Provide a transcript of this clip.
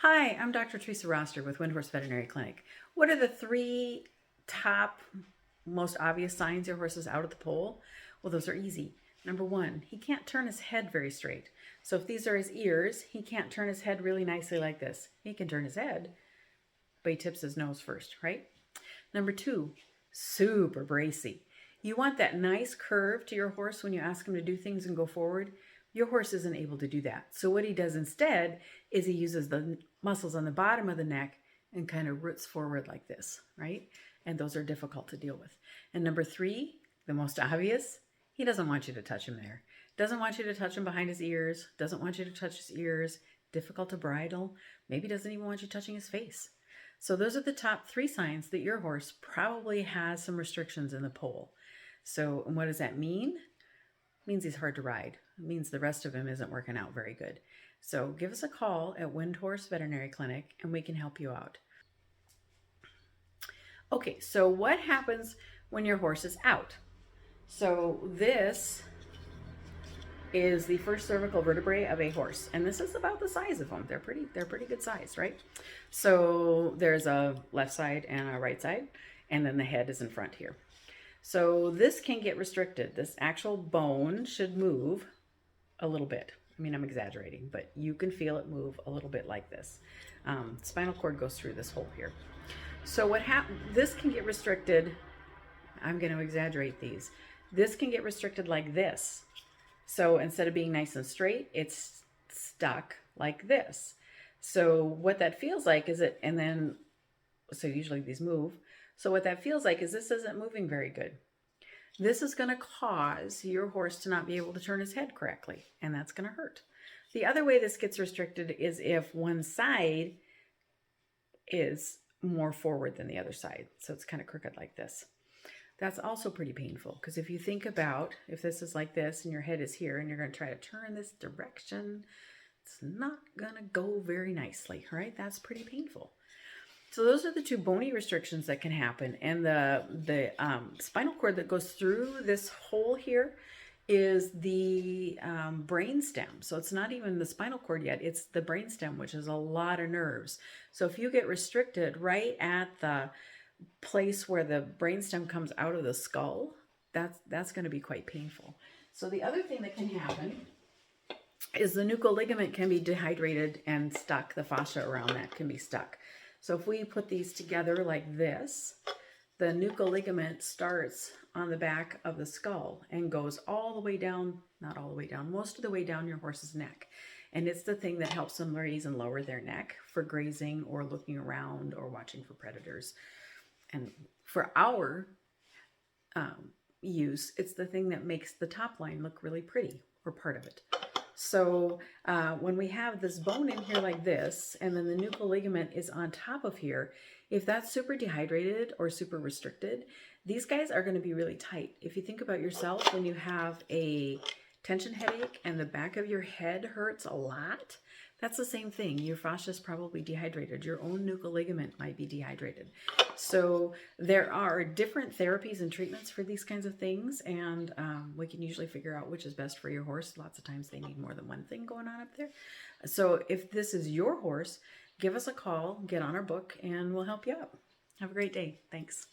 Hi, I'm Dr. Teresa Roster with Windhorse Veterinary Clinic. What are the three top most obvious signs your horse is out at the pole? Well, those are easy. Number one, he can't turn his head very straight. So if these are his ears, he can't turn his head really nicely like this. He can turn his head, but he tips his nose first, right? Number two, super bracey. You want that nice curve to your horse when you ask him to do things and go forward. Your horse isn't able to do that. So what he does instead is he uses the muscles on the bottom of the neck and kind of roots forward like this, right? And those are difficult to deal with. And number three, the most obvious, he doesn't want you to touch him there. Doesn't want you to touch him behind his ears. Doesn't want you to touch his ears. Difficult to bridle. Maybe doesn't even want you touching his face. So those are the top three signs that your horse probably has some restrictions in the pole. So what does that mean? It means he's hard to ride. It means the rest of him isn't working out very good. So give us a call at Windhorse Veterinary Clinic and we can help you out. Okay, so what happens when your horse is out? So this is the first cervical vertebrae of a horse, and this is about the size of them. They're pretty good size, right? So there's a left side and a right side, and then the head is in front here. So this can get restricted. This actual bone should move a little bit. I mean, I'm exaggerating, but you can feel it move a little bit like this. Spinal cord goes through this hole here. So what happens? This can get restricted. I'm going to exaggerate these. This can get restricted like this. So instead of being nice and straight, it's stuck like this. So what that feels like is it, and then, so usually these move. So what that feels like is this isn't moving very good. This is going to cause your horse to not be able to turn his head correctly, and that's going to hurt. The other way this gets restricted is if one side is more forward than the other side. So it's kind of crooked like this. That's also pretty painful because if you think about if this is like this and your head is here and you're going to try to turn this direction, it's not going to go very nicely, right? That's pretty painful. So those are the two bony restrictions that can happen. And the spinal cord that goes through this hole here is the brain stem. So it's not even the spinal cord yet, it's the brain stem, which is a lot of nerves. So if you get restricted right at the place where the brainstem comes out of the skull, that's going to be quite painful. So the other thing that can happen is the nuchal ligament can be dehydrated and stuck. The fascia around that can be stuck. So if we put these together like this, the nuchal ligament starts on the back of the skull and goes all the way down, not all the way down, most of the way down your horse's neck. And it's the thing that helps them raise and lower their neck for grazing or looking around or watching for predators. And for our use, it's the thing that makes the top line look really pretty, or part of it. So when we have this bone in here like this, and then the nuchal ligament is on top of here, if that's super dehydrated or super restricted, these guys are going to be really tight. If you think about yourself, when you have a tension headache and the back of your head hurts a lot, that's the same thing. Your fascia is probably dehydrated. Your own nuchal ligament might be dehydrated. So there are different therapies and treatments for these kinds of things, and we can usually figure out which is best for your horse. Lots of times they need more than one thing going on up there. So if this is your horse, give us a call, get on our book, and we'll help you out. Have a great day. Thanks.